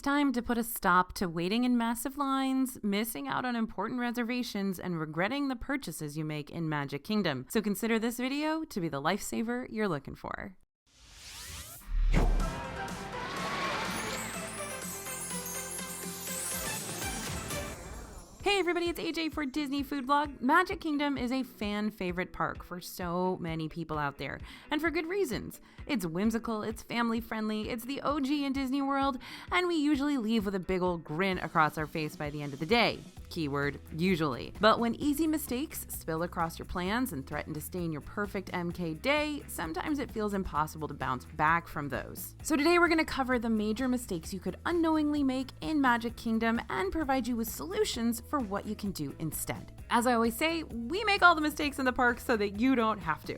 Time to put a stop to waiting in massive lines, missing out on important reservations, and regretting the purchases you make in Magic Kingdom. So consider this video to be the lifesaver you're looking for. Hey everybody, it's AJ for Disney Food Vlog. Magic Kingdom is a fan favorite park for so many people out there, and for good reasons. It's whimsical, it's family friendly, it's the OG in Disney World, and we usually leave with a big old grin across our face by the end of the day. Keyword, usually. But when easy mistakes spill across your plans and threaten to stain your perfect MK day, sometimes it feels impossible to bounce back from those. So today we're going to cover the major mistakes you could unknowingly make in Magic Kingdom and provide you with solutions for what you can do instead. As I always say, we make all the mistakes in the park so that you don't have to.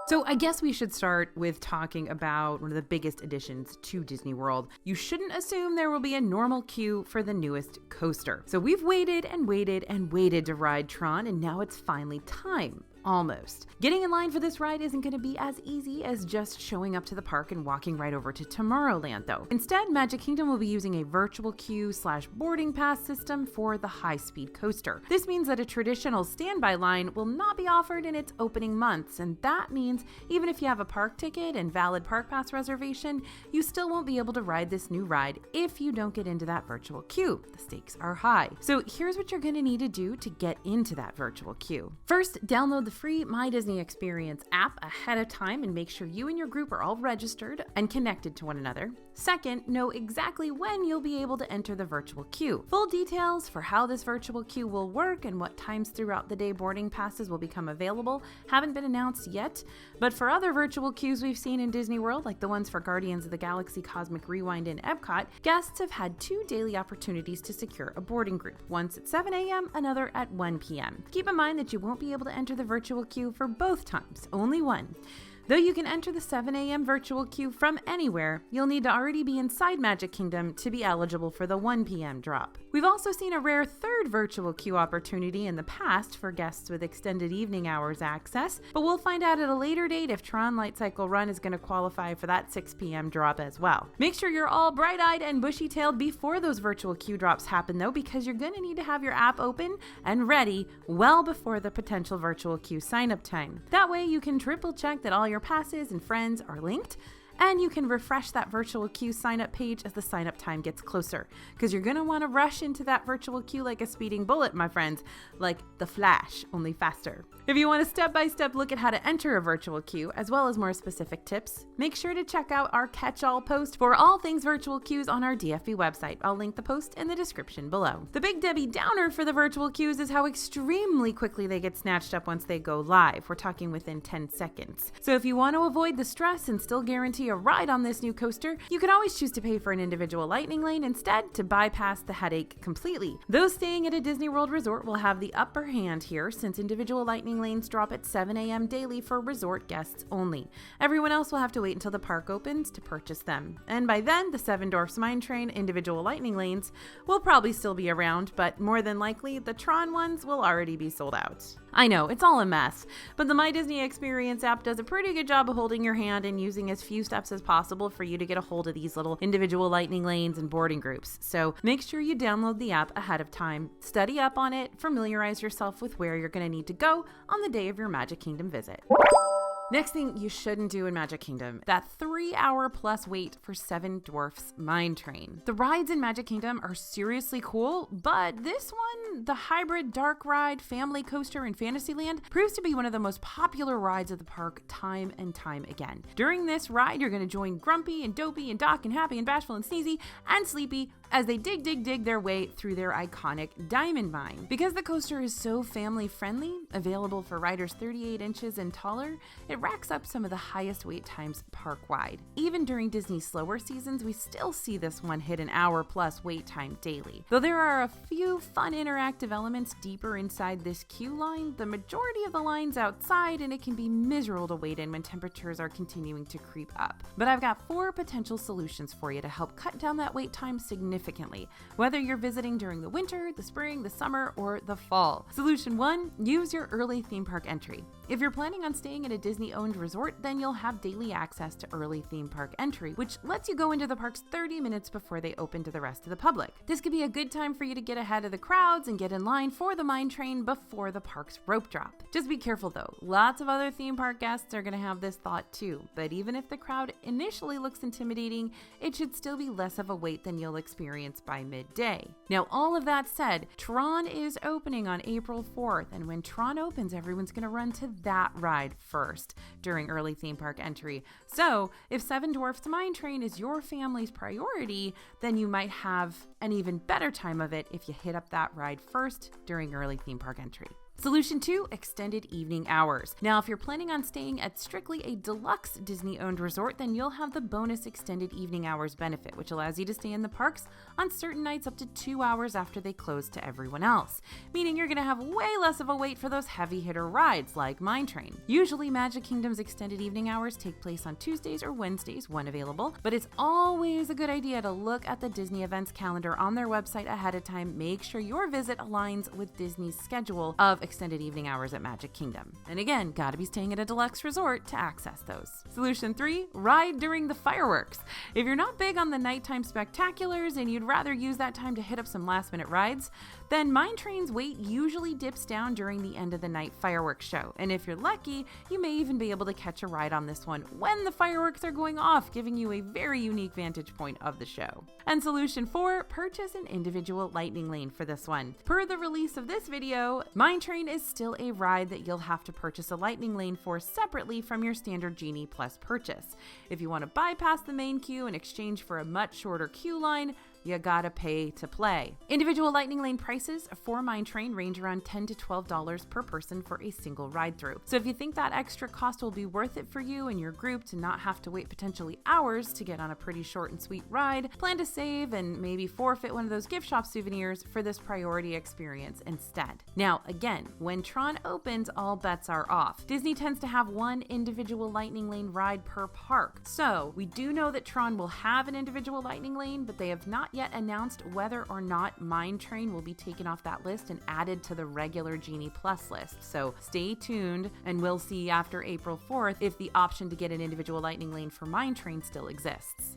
So I guess we should start with talking about one of the biggest additions to Disney World. You shouldn't assume there will be a normal queue for the newest coaster. So we've waited and waited and waited to ride Tron, and now it's finally time. Almost. Getting in line for this ride isn't going to be as easy as just showing up to the park and walking right over to Tomorrowland, though. Instead, Magic Kingdom will be using a virtual queue/boarding pass system for the high-speed coaster. This means that a traditional standby line will not be offered in its opening months, and that means even if you have a park ticket and valid park pass reservation, you still won't be able to ride this new ride if you don't get into that virtual queue. The stakes are high. So here's what you're going to need to do to get into that virtual queue. First, download the free My Disney Experience app ahead of time and make sure you and your group are all registered and connected to one another. Second, know exactly when you'll be able to enter the virtual queue. Full details for how this virtual queue will work and what times throughout the day boarding passes will become available haven't been announced yet, but for other virtual queues we've seen in Disney World, like the ones for Guardians of the Galaxy Cosmic Rewind in Epcot, guests have had 2 daily opportunities to secure a boarding group, once at 7 a.m., another at 1 p.m. Keep in mind that you won't be able to enter the virtual queue for both times, only one. Though you can enter the 7 a.m. virtual queue from anywhere, you'll need to already be inside Magic Kingdom to be eligible for the 1 p.m. drop. We've also seen a rare third virtual queue opportunity in the past for guests with extended evening hours access, but we'll find out at a later date if Tron Light Cycle Run is going to qualify for that 6 p.m. drop as well. Make sure you're all bright-eyed and bushy-tailed before those virtual queue drops happen though, because you're going to need to have your app open and ready well before the potential virtual queue sign-up time. That way you can triple check that all your passes and friends are linked, and you can refresh that virtual queue sign-up page as the sign-up time gets closer, because you're going to want to rush into that virtual queue like a speeding bullet, my friends, like the Flash, only faster. If you want a step-by-step look at how to enter a virtual queue, as well as more specific tips, make sure to check out our catch-all post for all things virtual queues on our DFV website. I'll link the post in the description below. The big Debbie Downer for the virtual queues is how extremely quickly they get snatched up once they go live. We're talking within 10 seconds. So if you want to avoid the stress and still guarantee a ride on this new coaster, you can always choose to pay for an individual lightning lane instead to bypass the headache completely. Those staying at a Disney World resort will have the upper hand here, since individual lightning lanes drop at 7 a.m. daily for resort guests only. Everyone else will have to wait until the park opens to purchase them. And by then, the Seven Dwarfs Mine Train individual lightning lanes will probably still be around, but more than likely, the Tron ones will already be sold out. I know, it's all a mess, but the My Disney Experience app does a pretty good job of holding your hand and using as few steps as possible for you to get a hold of these little individual lightning lanes and boarding groups. So make sure you download the app ahead of time, study up on it, familiarize yourself with where you're going to need to go on the day of your Magic Kingdom visit. Next thing you shouldn't do in Magic Kingdom, that 3-hour plus wait for Seven Dwarfs Mine Train. The rides in Magic Kingdom are seriously cool, but this one, the hybrid dark ride family coaster in Fantasyland, proves to be one of the most popular rides of the park time and time again. During this ride, you're going to join Grumpy and Dopey and Doc and Happy and Bashful and Sneezy and Sleepy as they dig their way through their iconic diamond mine. Because the coaster is so family friendly, available for riders 38 inches and taller, it racks up some of the highest wait times park-wide. Even during Disney's slower seasons, we still see this one hit an hour plus wait time daily. Though there are a few fun interactive elements deeper inside this queue line, the majority of the line's outside, and it can be miserable to wait in when temperatures are continuing to creep up. But I've got 4 potential solutions for you to help cut down that wait time significantly, whether you're visiting during the winter, the spring, the summer, or the fall. Solution 1, use your early theme park entry. If you're planning on staying at a Disney-owned resort, then you'll have daily access to early theme park entry, which lets you go into the parks 30 minutes before they open to the rest of the public. This could be a good time for you to get ahead of the crowds and get in line for the mine train before the park's rope drop. Just be careful though, lots of other theme park guests are going to have this thought too, but even if the crowd initially looks intimidating, it should still be less of a wait than you'll experience by midday. Now, all of that said, Tron is opening on April 4th, and when Tron opens, everyone's going to run to that ride first during early theme park entry. So, if Seven Dwarfs Mine Train is your family's priority, then you might have an even better time of it if you hit up that ride first during early theme park entry. Solution 2, extended evening hours. Now, if you're planning on staying at strictly a deluxe Disney-owned resort, then you'll have the bonus extended evening hours benefit, which allows you to stay in the parks on certain nights up to 2 hours after they close to everyone else, meaning you're going to have way less of a wait for those heavy hitter rides like Mine Train. Usually, Magic Kingdom's extended evening hours take place on Tuesdays or Wednesdays when available, but it's always a good idea to look at the Disney events calendar on their website ahead of time. Make sure your visit aligns with Disney's schedule of extended evening hours at Magic Kingdom. And again, gotta be staying at a deluxe resort to access those. Solution 3, ride during the fireworks. If you're not big on the nighttime spectaculars and you'd rather use that time to hit up some last minute rides, then Mine Train's wait usually dips down during the end of the night fireworks show. And if you're lucky, you may even be able to catch a ride on this one when the fireworks are going off, giving you a very unique vantage point of the show. And solution 4, purchase an individual lightning lane for this one. Per the release of this video, Mine Train is still a ride that you'll have to purchase a lightning lane for separately from your standard Genie Plus purchase. If you want to bypass the main queue in exchange for a much shorter queue line, you gotta pay to play. Individual lightning lane prices for Mine Train range around $10 to $12 per person for a single ride through. So if you think that extra cost will be worth it for you and your group to not have to wait potentially hours to get on a pretty short and sweet ride, plan to save and maybe forfeit one of those gift shop souvenirs for this priority experience instead. Now, again, when Tron opens, all bets are off. Disney tends to have one individual lightning lane ride per park. So we do know that Tron will have an individual lightning lane, but they have not yet announced whether or not Mine Train will be taken off that list and added to the regular Genie Plus list. So stay tuned and we'll see after April 4th if the option to get an individual lightning lane for Mine Train still exists.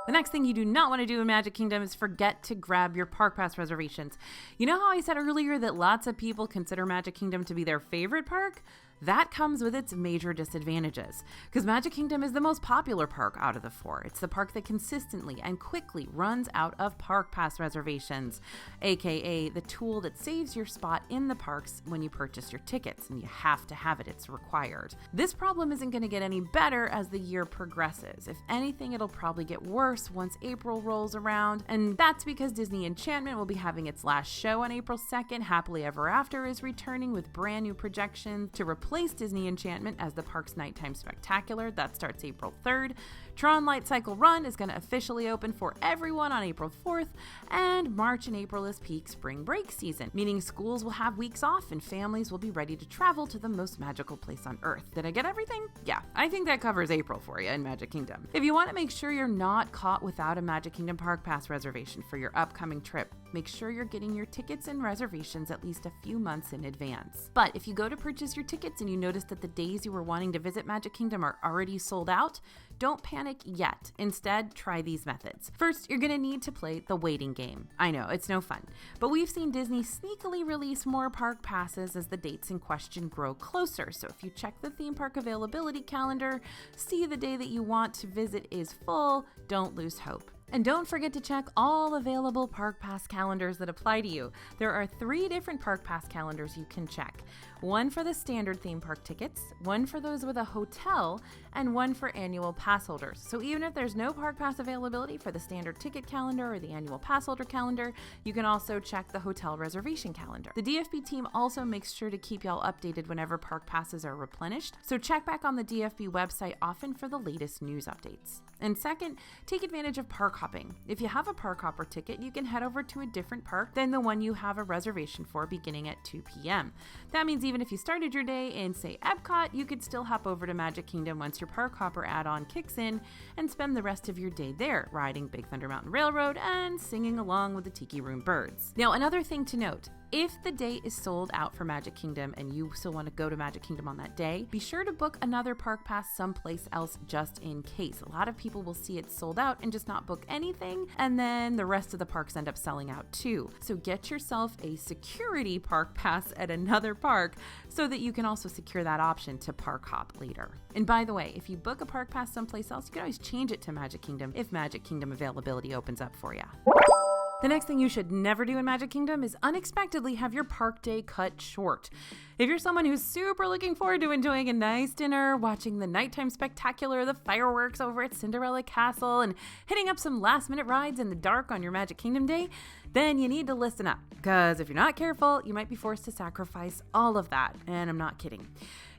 The next thing you do not want to do in Magic Kingdom is forget to grab your park pass reservations. You know how I said earlier that lots of people consider Magic Kingdom to be their favorite park? That comes with its major disadvantages, because Magic Kingdom is the most popular park out of the four. It's the park that consistently and quickly runs out of park pass reservations, aka the tool that saves your spot in the parks when you purchase your tickets, and you have to have it, it's required. This problem isn't going to get any better as the year progresses. If anything, it'll probably get worse once April rolls around, and that's because Disney Enchantment will be having its last show on April 2nd. Happily Ever After is returning with brand new projections to replace Disney Enchantment as the park's nighttime spectacular. That starts April 3rd. Tron Light Cycle Run is going to officially open for everyone on April 4th, and March and April is peak spring break season, meaning schools will have weeks off and families will be ready to travel to the most magical place on Earth. Did I get everything? Yeah, I think that covers April for you in Magic Kingdom. If you want to make sure you're not caught without a Magic Kingdom Park Pass reservation for your upcoming trip, make sure you're getting your tickets and reservations at least a few months in advance. But if you go to purchase your tickets and you notice that the days you were wanting to visit Magic Kingdom are already sold out, don't panic yet. Instead, try these methods. First, you're going to need to play the waiting game. I know, it's no fun, but we've seen Disney sneakily release more park passes as the dates in question grow closer. So if you check the theme park availability calendar, see the day that you want to visit is full, don't lose hope. And don't forget to check all available Park Pass calendars that apply to you. There are 3 different Park Pass calendars you can check. One for the standard theme park tickets, one for those with a hotel, and one for annual pass holders. So even if there's no Park Pass availability for the standard ticket calendar or the annual pass holder calendar, you can also check the hotel reservation calendar. The DFB team also makes sure to keep y'all updated whenever Park Passes are replenished, so check back on the DFB website often for the latest news updates. And second, take advantage of park hopping. If you have a park hopper ticket, you can head over to a different park than the one you have a reservation for beginning at 2 p.m. That means even if you started your day in, say, Epcot, you could still hop over to Magic Kingdom once your park hopper add-on kicks in and spend the rest of your day there, riding Big Thunder Mountain Railroad and singing along with the Tiki Room birds. Now, another thing to note, If the day is sold out for Magic Kingdom and you still want to go to Magic Kingdom on that day, be sure to book another park pass someplace else just in case. A lot of people will see it sold out and just not book anything, and then the rest of the parks end up selling out too. So get yourself a security park pass at another park so that you can also secure that option to park hop later. And by the way, if you book a park pass someplace else, you can always change it to Magic Kingdom if Magic Kingdom availability opens up for you. The next thing you should never do in Magic Kingdom is unexpectedly have your park day cut short. If you're someone who's super looking forward to enjoying a nice dinner, watching the nighttime spectacular, the fireworks over at Cinderella Castle, and hitting up some last-minute rides in the dark on your Magic Kingdom day, then you need to listen up, because if you're not careful, you might be forced to sacrifice all of that, and I'm not kidding.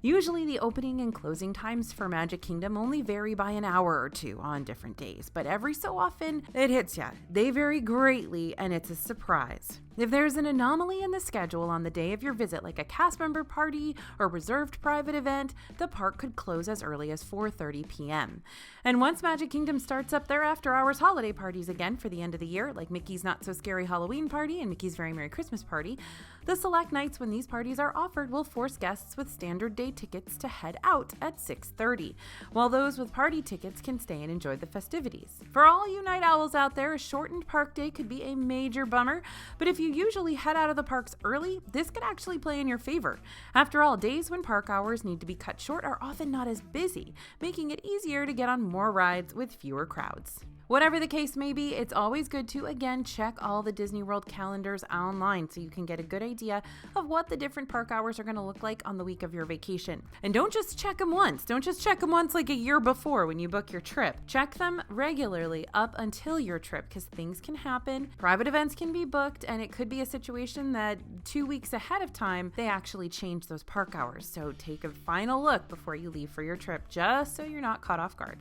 Usually the opening and closing times for Magic Kingdom only vary by an hour or two on different days, but every so often it hits ya. They vary greatly and it's a surprise. If there's an anomaly in the schedule on the day of your visit, like a cast member party or reserved private event, the park could close as early as 4:30 p.m. And once Magic Kingdom starts up their after-hours holiday parties again for the end of the year, like Mickey's Not So Scary Halloween Party and Mickey's Very Merry Christmas Party, the select nights when these parties are offered will force guests with standard day tickets to head out at 6:30, while those with party tickets can stay and enjoy the festivities. For all you night owls out there, a shortened park day could be a major bummer, but if you usually head out of the parks early, this could actually play in your favor. After all, days when park hours need to be cut short are often not as busy, making it easier to get on more rides with fewer crowds. Whatever the case may be, it's always good to, again, check all the Disney World calendars online so you can get a good idea of what the different park hours are going to look like on the week of your vacation. And don't just check them once. Don't just check them once like a year before when you book your trip. Check them regularly up until your trip, because things can happen. Private events can be booked, and it could be a situation that 2 weeks ahead of time, they actually change those park hours. So take a final look before you leave for your trip, just so you're not caught off guard.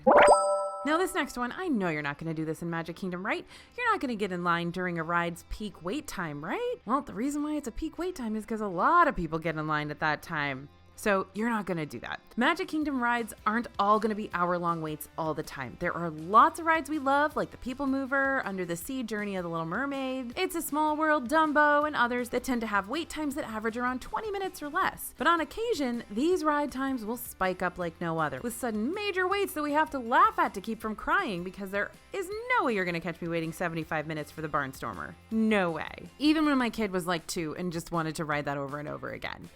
Now this next one, I know you're not going to do this in Magic Kingdom, right? You're not going to get in line during a ride's peak wait time, right? Well, the reason why it's a peak wait time is because a lot of people get in line at that time. So you're not going to do that. Magic Kingdom rides aren't all going to be hour-long waits all the time. There are lots of rides we love, like the People Mover, Under the Sea, Journey of the Little Mermaid, It's a Small World, Dumbo, and others that tend to have wait times that average around 20 minutes or less. But on occasion, these ride times will spike up like no other, with sudden major waits that we have to laugh at to keep from crying, because there is no way you're going to catch me waiting 75 minutes for the Barnstormer. No way. Even when my kid was like 2 and just wanted to ride that over and over again.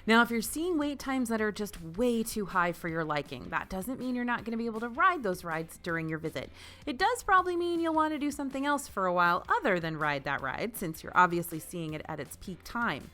Now, if you're seeing wait times that are just way too high for your liking, that doesn't mean you're not going to be able to ride those rides during your visit. It does probably mean you'll want to do something else for a while other than ride that ride, since you're obviously seeing it at its peak time.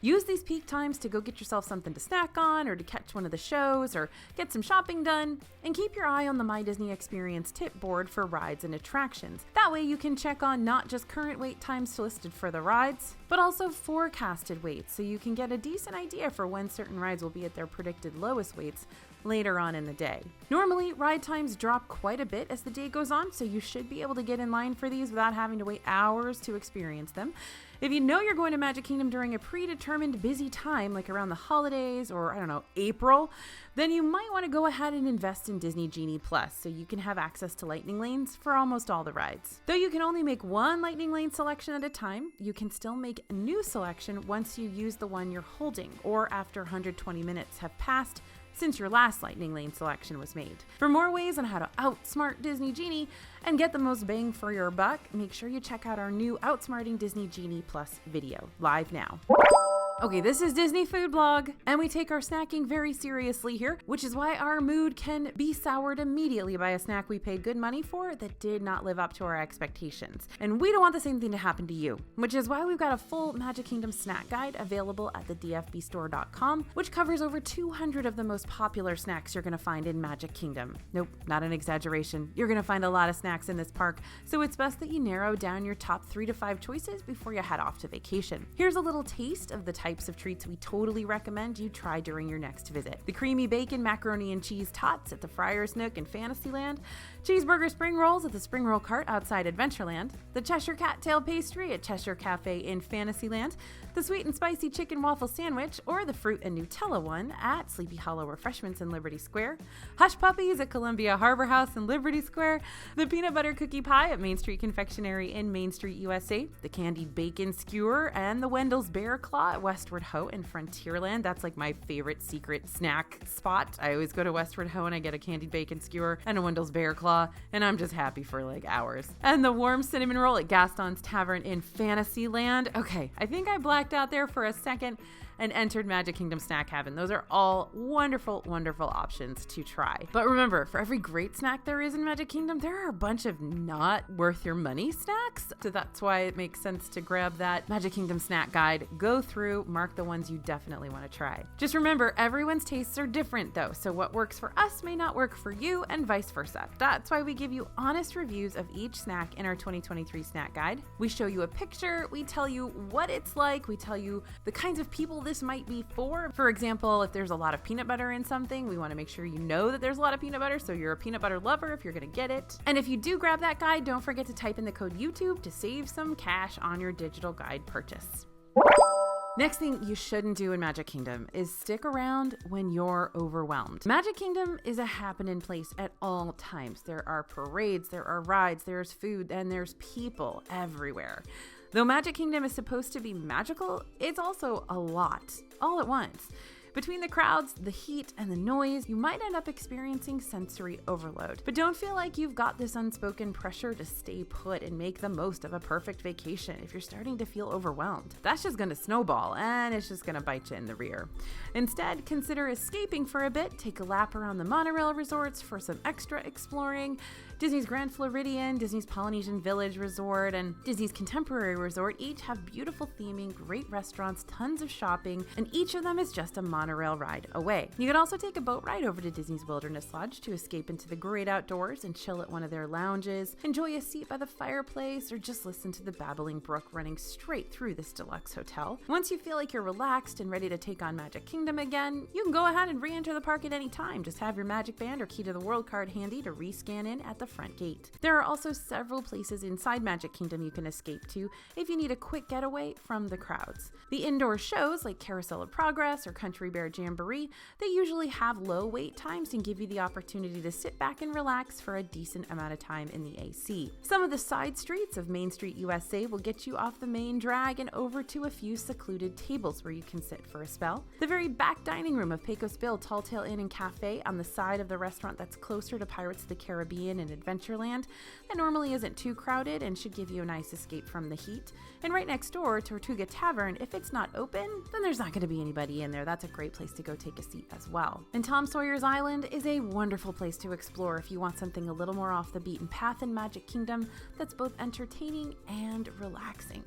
Use these peak times to go get yourself something to snack on, or to catch one of the shows, or get some shopping done, and keep your eye on the My Disney Experience tip board for rides and attractions. That way you can check on not just current wait times listed for the rides, but also forecasted waits, so you can get a decent idea for when certain rides will be at their predicted lowest waits later on in the day. Normally, ride times drop quite a bit as the day goes on, so you should be able to get in line for these without having to wait hours to experience them. If you know you're going to Magic Kingdom during a predetermined busy time, like around the holidays or, April, then you might want to go ahead and invest in Disney Genie Plus so you can have access to lightning lanes for almost all the rides. Though you can only make one lightning lane selection at a time, you can still make a new selection once you use the one you're holding, or after 120 minutes have passed since your last lightning lane selection was made. For more ways on how to outsmart Disney Genie and get the most bang for your buck, make sure you check out our new Outsmarting Disney Genie Plus video, live now. Okay, this is Disney Food Blog, and we take our snacking very seriously here, which is why our mood can be soured immediately by a snack we paid good money for that did not live up to our expectations. And we don't want the same thing to happen to you, which is why we've got a full Magic Kingdom snack guide available at the dfbstore.com, which covers over 200 of the most popular snacks you're going to find in Magic Kingdom. Nope, not an exaggeration. You're going to find a lot of snacks in this park, so it's best that you narrow down your top 3 to 5 choices before you head off to vacation. Here's a little taste of the type types of treats we totally recommend you try during your next visit. The creamy bacon macaroni and cheese tots at the Friar's Nook in Fantasyland, cheeseburger spring rolls at the Spring Roll Cart outside Adventureland, the Cheshire Cattail pastry at Cheshire Cafe in Fantasyland, the sweet and spicy chicken waffle sandwich or the fruit and Nutella one at Sleepy Hollow Refreshments in Liberty Square, Hush Puppies at Columbia Harbor House in Liberty Square, the peanut butter cookie pie at Main Street Confectionery in Main Street, USA, the candied bacon skewer and the Wendell's Bear Claw at Westward Ho in Frontierland. That's like my favorite secret snack spot. I always go to Westward Ho and I get a candied bacon skewer and a Wendell's Bear Claw, and I'm just happy for like hours. And the warm cinnamon roll at Gaston's Tavern in Fantasyland. Okay, I think I blacked out there for a second and entered Magic Kingdom Snack Heaven. Those are all wonderful, wonderful options to try. But remember, for every great snack there is in Magic Kingdom, there are a bunch of not worth your money snacks. So that's why it makes sense to grab that Magic Kingdom Snack Guide, go through, mark the ones you definitely want to try. Just remember, everyone's tastes are different though, so what works for us may not work for you and vice versa. That's why we give you honest reviews of each snack in our 2023 Snack Guide. We show you a picture, we tell you what it's like, we tell you the kinds of people this might be for. For example, if there's a lot of peanut butter in something, we want to make sure you know that there's a lot of peanut butter, so you're a peanut butter lover if you're going to get it. And if you do grab that guide, don't forget to type in the code YouTube to save some cash on your digital guide purchase. Next thing you shouldn't do in Magic Kingdom is stick around when you're overwhelmed. Magic Kingdom is a happening place at all times. There are parades, there are rides, there's food, and there's people everywhere. Though Magic Kingdom is supposed to be magical, it's also a lot, all at once. Between the crowds, the heat, and the noise, you might end up experiencing sensory overload. But don't feel like you've got this unspoken pressure to stay put and make the most of a perfect vacation if you're starting to feel overwhelmed. That's just gonna snowball, and it's just gonna bite you in the rear. Instead, consider escaping for a bit, take a lap around the monorail resorts for some extra exploring. Disney's Grand Floridian, Disney's Polynesian Village Resort, and Disney's Contemporary Resort each have beautiful theming, great restaurants, tons of shopping, and each of them is just a monorail ride away. You can also take a boat ride over to Disney's Wilderness Lodge to escape into the great outdoors and chill at one of their lounges, enjoy a seat by the fireplace, or just listen to the babbling brook running straight through this deluxe hotel. Once you feel like you're relaxed and ready to take on Magic Kingdom again, you can go ahead and re-enter the park at any time. Just have your Magic Band or Key to the World card handy to re-scan in at the front gate. There are also several places inside Magic Kingdom you can escape to if you need a quick getaway from the crowds. The indoor shows like Carousel of Progress or Country Bear Jamboree, they usually have low wait times and give you the opportunity to sit back and relax for a decent amount of time in the AC. Some of the side streets of Main Street USA will get you off the main drag and over to a few secluded tables where you can sit for a spell. The very back dining room of Pecos Bill Tall Tale Inn and Cafe on the side of the restaurant that's closer to Pirates of the Caribbean and Adventureland, that normally isn't too crowded and should give you a nice escape from the heat. And right next door, Tortuga Tavern, if it's not open, then there's not going to be anybody in there. That's a great place to go take a seat as well. And Tom Sawyer's Island is a wonderful place to explore if you want something a little more off the beaten path in Magic Kingdom that's both entertaining and relaxing.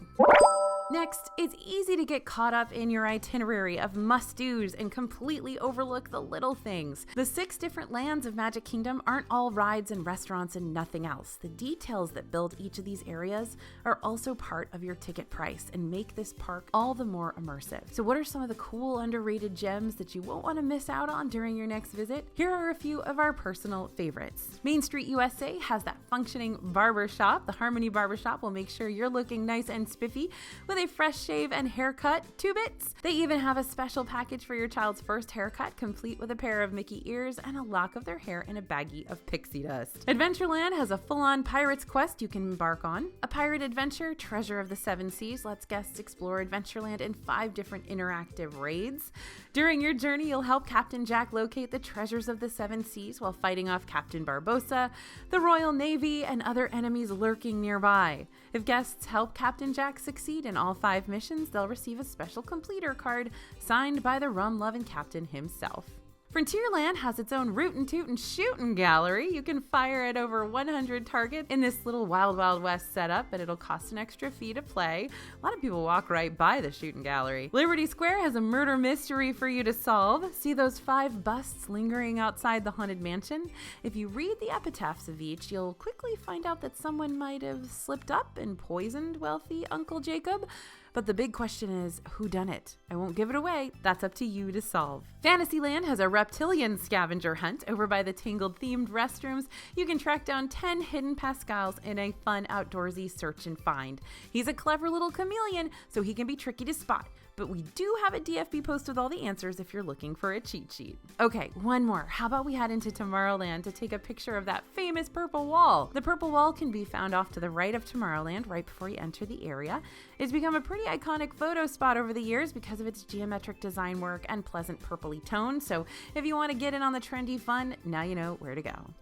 Next, it's easy to get caught up in your itinerary of must-dos and completely overlook the little things. The 6 different lands of Magic Kingdom aren't all rides and restaurants and nothing else. The details that build each of these areas are also part of your ticket price and make this park all the more immersive. So what are some of the cool underrated gems that you won't want to miss out on during your next visit? Here are a few of our personal favorites. Main Street USA has that functioning barber shop. The Harmony Barber Shop will make sure you're looking nice and spiffy with a fresh shave and haircut, 2 bits. They even have a special package for your child's first haircut, complete with a pair of Mickey ears and a lock of their hair in a baggie of pixie dust. Adventureland has a full-on pirate's quest you can embark on. A pirate adventure, Treasure of the Seven Seas, lets guests explore Adventureland in 5 different interactive raids. During your journey, you'll help Captain Jack locate the treasures of the Seven Seas while fighting off Captain Barbossa, the Royal Navy, and other enemies lurking nearby. If guests help Captain Jack succeed in all 5 missions, they'll receive a special completer card signed by the rum-loving captain himself. Frontierland has its own rootin' tootin' shootin' gallery. You can fire at over 100 targets in this little Wild Wild West setup, but it'll cost an extra fee to play. A lot of people walk right by the shootin' gallery. Liberty Square has a murder mystery for you to solve. See those 5 busts lingering outside the Haunted Mansion? If you read the epitaphs of each, you'll quickly find out that someone might have slipped up and poisoned wealthy Uncle Jacob. But the big question is, who done it? I won't give it away. That's up to you to solve. Fantasyland has a reptilian scavenger hunt over by the Tangled themed restrooms. You can track down 10 hidden Pascals in a fun outdoorsy search and find. He's a clever little chameleon, so he can be tricky to spot. But we do have a DFB post with all the answers if you're looking for a cheat sheet. Okay, one more. How about we head into Tomorrowland to take a picture of that famous purple wall? The purple wall can be found off to the right of Tomorrowland right before you enter the area. It's become a pretty iconic photo spot over the years because of its geometric design work and pleasant purpley tone. So if you want to get in on the trendy fun, now you know where to go.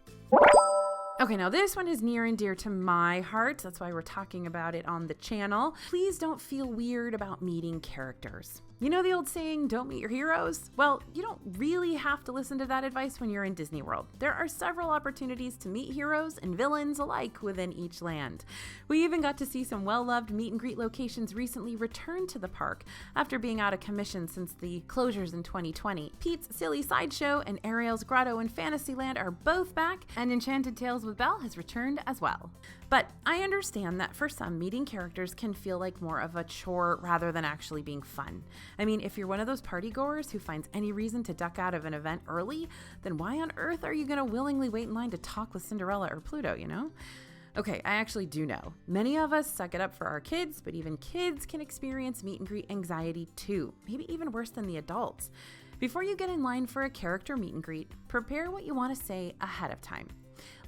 Okay, now this one is near and dear to my heart. That's why we're talking about it on the channel. Please don't feel weird about meeting characters. You know the old saying, don't meet your heroes? Well, you don't really have to listen to that advice when you're in Disney World. There are several opportunities to meet heroes and villains alike within each land. We even got to see some well-loved meet and greet locations recently return to the park after being out of commission since the closures in 2020. Pete's Silly Sideshow and Ariel's Grotto in Fantasyland are both back, and Enchanted Tales with Belle has returned as well. But I understand that for some, meeting characters can feel like more of a chore rather than actually being fun. I mean, if you're one of those partygoers who finds any reason to duck out of an event early, then why on earth are you going to willingly wait in line to talk with Cinderella or Pluto, you know? Okay, I actually do know. Many of us suck it up for our kids, but even kids can experience meet and greet anxiety too, maybe even worse than the adults. Before you get in line for a character meet and greet, prepare what you want to say ahead of time.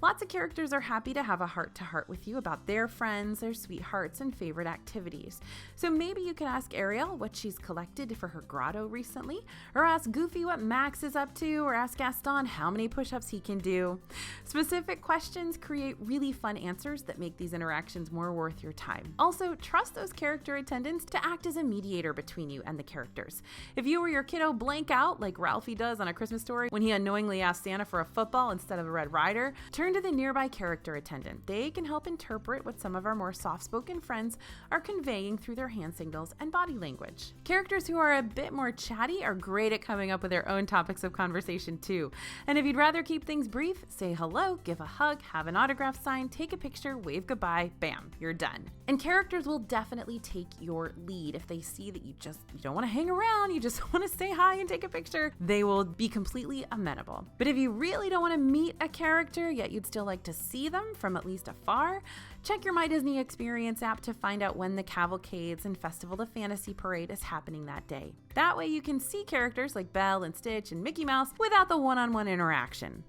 Lots of characters are happy to have a heart-to-heart with you about their friends, their sweethearts, and favorite activities. So maybe you could ask Ariel what she's collected for her grotto recently, or ask Goofy what Max is up to, or ask Gaston how many push-ups he can do. Specific questions create really fun answers that make these interactions more worth your time. Also, trust those character attendants to act as a mediator between you and the characters. If you or your kiddo blank out, like Ralphie does on A Christmas Story when he unknowingly asks Santa for a football instead of a Red Ryder, turn to the nearby character attendant. They can help interpret what some of our more soft-spoken friends are conveying through their hand signals and body language. Characters who are a bit more chatty are great at coming up with their own topics of conversation too. And if you'd rather keep things brief, say hello, give a hug, have an autograph signed, take a picture, wave goodbye, bam, you're done. And characters will definitely take your lead if they see that you don't want to hang around, you just want to say hi and take a picture. They will be completely amenable. But if you really don't want to meet a character, yet you'd still like to see them from at least afar, check your My Disney Experience app to find out when the cavalcades and Festival of Fantasy Parade is happening that day. That way you can see characters like Belle and Stitch and Mickey Mouse without the one-on-one interaction.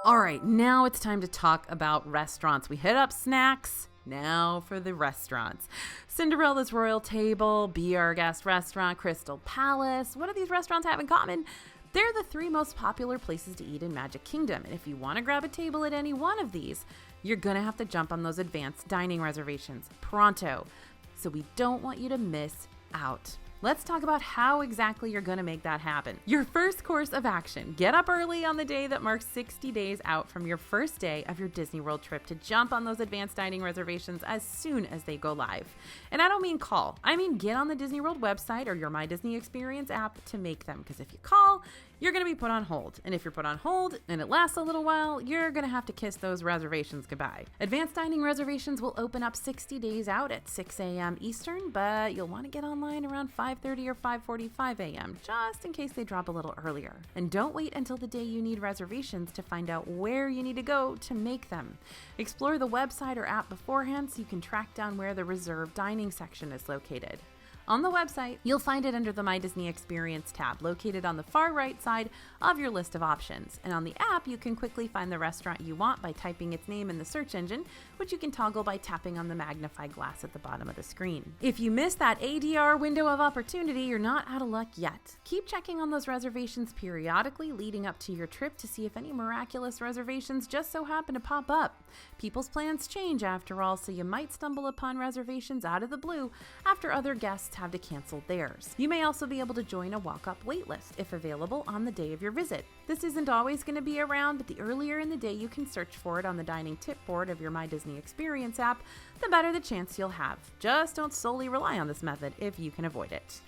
All right, now it's time to talk about restaurants. We hit up snacks. Now for the restaurants. Cinderella's Royal Table, Be Our Guest Restaurant, Crystal Palace. What do these restaurants have in common? They're the 3 most popular places to eat in Magic Kingdom, and if you want to grab a table at any one of these, you're going to have to jump on those advanced dining reservations pronto. So we don't want you to miss out. Let's talk about how exactly you're going to make that happen. Your first course of action. Get up early on the day that marks 60 days out from your first day of your Disney World trip to jump on those advanced dining reservations as soon as they go live. And I don't mean call. I mean get on the Disney World website or your My Disney Experience app to make them. Because if you call, you're going to be put on hold. And if you're put on hold and it lasts a little while, you're going to have to kiss those reservations goodbye. Advanced dining reservations will open up 60 days out at 6 a.m. Eastern, but you'll want to get online around 5:30 or 5:45 a.m. just in case they drop a little earlier. And don't wait until the day you need reservations to find out where you need to go to make them. Explore the website or app beforehand so you can track down where the reserved dining section is located. On the website, you'll find it under the My Disney Experience tab, located on the far right side of your list of options. And on the app, you can quickly find the restaurant you want by typing its name in the search engine, which you can toggle by tapping on the magnifying glass at the bottom of the screen. If you miss that ADR window of opportunity, you're not out of luck yet. Keep checking on those reservations periodically leading up to your trip to see if any miraculous reservations just so happen to pop up. People's plans change after all, so you might stumble upon reservations out of the blue after other guests have to cancel theirs. You may also be able to join a walk-up waitlist if available on the day of your visit. This isn't always going to be around, but the earlier in the day you can search for it on the dining tip board of your My Disney Experience app, the better the chance you'll have. Just don't solely rely on this method if you can avoid it.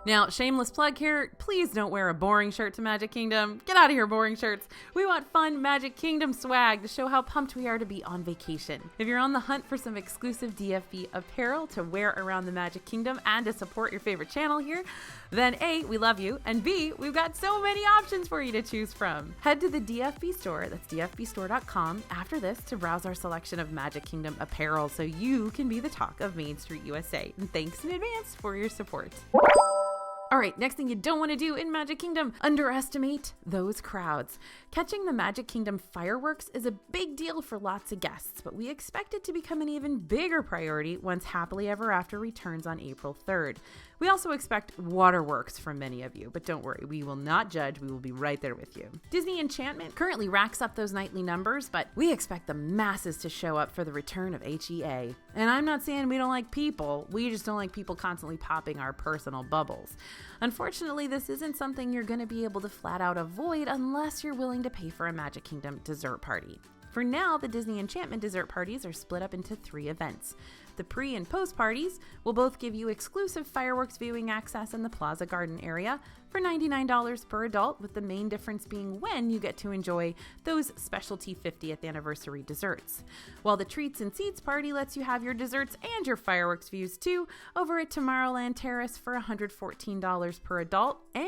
Now, shameless plug here, please don't wear a boring shirt to Magic Kingdom. Get out of here, boring shirts. We want fun Magic Kingdom swag to show how pumped we are to be on vacation. If you're on the hunt for some exclusive DFB apparel to wear around the Magic Kingdom and to support your favorite channel here, then A, we love you, and B, we've got so many options for you to choose from. Head to the DFB store, that's dfbstore.com, after this to browse our selection of Magic Kingdom apparel so you can be the talk of Main Street USA. And thanks in advance for your support. All right, next thing you don't want to do in Magic Kingdom, underestimate those crowds. Catching the Magic Kingdom fireworks is a big deal for lots of guests, but we expect it to become an even bigger priority once Happily Ever After returns on April 3rd. We also expect waterworks from many of you, but don't worry, we will not judge. We will be right there with you. Disney Enchantment currently racks up those nightly numbers, but we expect the masses to show up for the return of HEA. And I'm not saying we don't like people, we just don't like people constantly popping our personal bubbles. Unfortunately, this isn't something you're going to be able to flat out avoid unless you're willing to pay for a Magic Kingdom dessert party. For now, the Disney Enchantment dessert parties are split up into 3 events. The pre- and post parties will both give you exclusive fireworks viewing access in the Plaza Garden area for $99 per adult, with the main difference being when you get to enjoy those specialty 50th anniversary desserts. While the Treats and Seats party lets you have your desserts and your fireworks views too over at Tomorrowland Terrace for $114 per adult and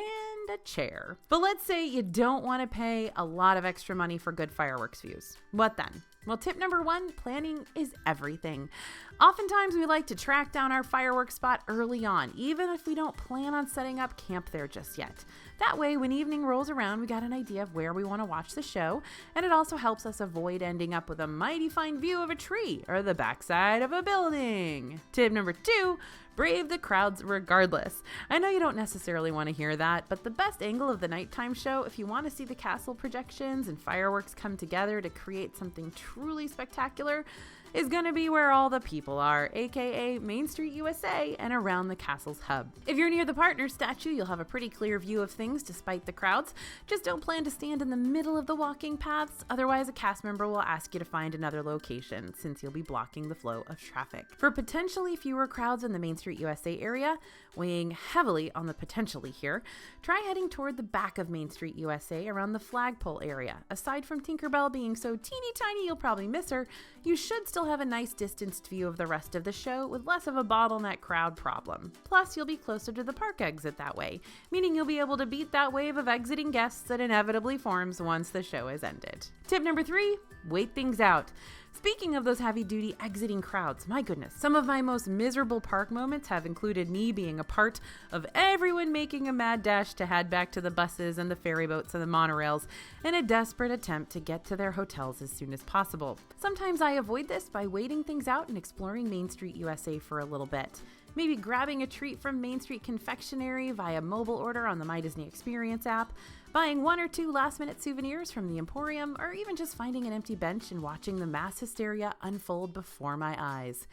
a chair. But let's say you don't want to pay a lot of extra money for good fireworks views. What then? Well, tip number 1, planning is everything. Oftentimes we like to track down our fireworks spot early on, even if we don't plan on setting up camp there just yet. That way, when evening rolls around, we got an idea of where we want to watch the show, and it also helps us avoid ending up with a mighty fine view of a tree or the backside of a building. Tip number 2, brave the crowds regardless. I know you don't necessarily want to hear that, but the best angle of the nighttime show, if you want to see the castle projections and fireworks come together to create something truly spectacular, is going to be where all the people are, aka Main Street USA and around the castle's hub. If you're near the partner statue, you'll have a pretty clear view of things despite the crowds. Just don't plan to stand in the middle of the walking paths, otherwise a cast member will ask you to find another location since you'll be blocking the flow of traffic. For potentially fewer crowds in the Main Street USA area, weighing heavily on the potentially here, try heading toward the back of Main Street USA around the flagpole area. Aside from Tinkerbell being so teeny tiny you'll probably miss her, you should still have a nice distanced view of the rest of the show with less of a bottleneck crowd problem. Plus, you'll be closer to the park exit that way, meaning you'll be able to beat that wave of exiting guests that inevitably forms once the show is ended. Tip number 3, wait things out. Speaking of those heavy-duty exiting crowds, my goodness, some of my most miserable park moments have included me being a part of everyone making a mad dash to head back to the buses and the ferry boats and the monorails in a desperate attempt to get to their hotels as soon as possible. Sometimes I avoid this by waiting things out and exploring Main Street USA for a little bit. Maybe grabbing a treat from Main Street Confectionery via mobile order on the My Disney Experience app, buying 1 or 2 last-minute souvenirs from the Emporium, or even just finding an empty bench and watching the mass hysteria unfold before my eyes.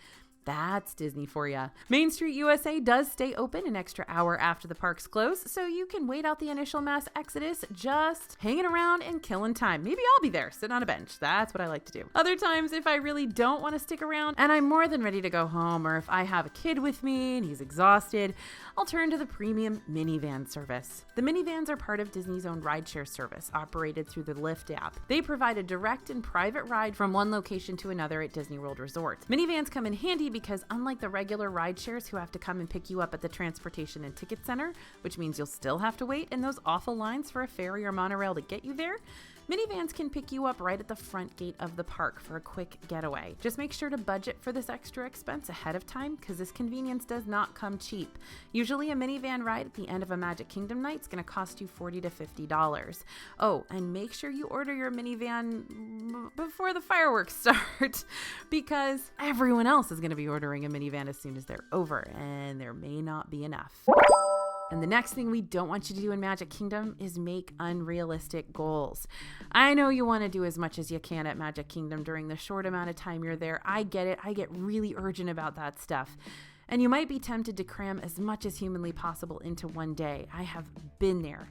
That's Disney for ya. Main Street USA does stay open an extra hour after the parks close, so you can wait out the initial mass exodus just hanging around and killing time. Maybe I'll be there, sitting on a bench. That's what I like to do. Other times, if I really don't want to stick around and I'm more than ready to go home, or if I have a kid with me and he's exhausted, I'll turn to the premium minivan service. The minivans are part of Disney's own rideshare service, operated through the Lyft app. They provide a direct and private ride from one location to another at Disney World Resort. Minivans come in handy because unlike the regular ride shares who have to come and pick you up at the transportation and ticket center, which means you'll still have to wait in those awful lines for a ferry or monorail to get you there, minivans can pick you up right at the front gate of the park for a quick getaway. Just make sure to budget for this extra expense ahead of time because this convenience does not come cheap. Usually a minivan ride at the end of a Magic Kingdom night is going to cost you $40 to $50. Oh, and make sure you order your minivan before the fireworks start because everyone else is going to be ordering a minivan as soon as they're over, and there may not be enough. And the next thing we don't want you to do in Magic Kingdom is make unrealistic goals. I know you want to do as much as you can at Magic Kingdom during the short amount of time you're there. I get it. I get really urgent about that stuff. And you might be tempted to cram as much as humanly possible into one day. I have been there.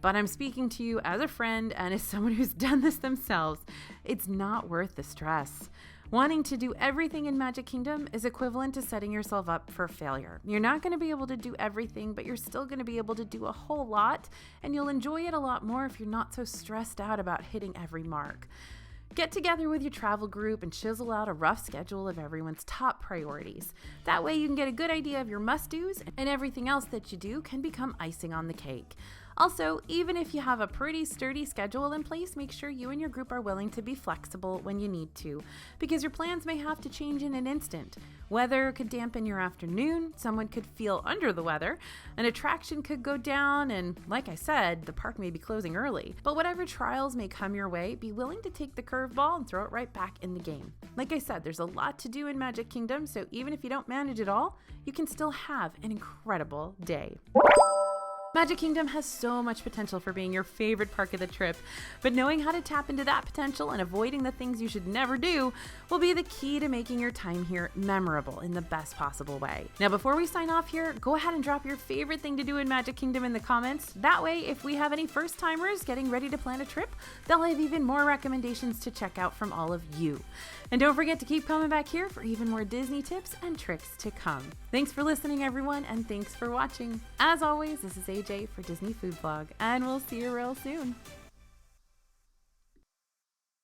But I'm speaking to you as a friend and as someone who's done this themselves. It's not worth the stress. Wanting to do everything in Magic Kingdom is equivalent to setting yourself up for failure. You're not going to be able to do everything, but you're still going to be able to do a whole lot, and you'll enjoy it a lot more if you're not so stressed out about hitting every mark. Get together with your travel group and chisel out a rough schedule of everyone's top priorities. That way you can get a good idea of your must-dos, and everything else that you do can become icing on the cake. Also, even if you have a pretty sturdy schedule in place, make sure you and your group are willing to be flexible when you need to, because your plans may have to change in an instant. Weather could dampen your afternoon, someone could feel under the weather, an attraction could go down, and like I said, the park may be closing early. But whatever trials may come your way, be willing to take the curveball and throw it right back in the game. Like I said, there's a lot to do in Magic Kingdom, so even if you don't manage it all, you can still have an incredible day. Magic Kingdom has so much potential for being your favorite park of the trip, but knowing how to tap into that potential and avoiding the things you should never do will be the key to making your time here memorable in the best possible way. Now, before we sign off here, go ahead and drop your favorite thing to do in Magic Kingdom in the comments. That way, if we have any first-timers getting ready to plan a trip, they'll have even more recommendations to check out from all of you. And don't forget to keep coming back here for even more Disney tips and tricks to come. Thanks for listening, everyone, and thanks for watching. As always, this is AJ for Disney Food Vlog, and we'll see you real soon.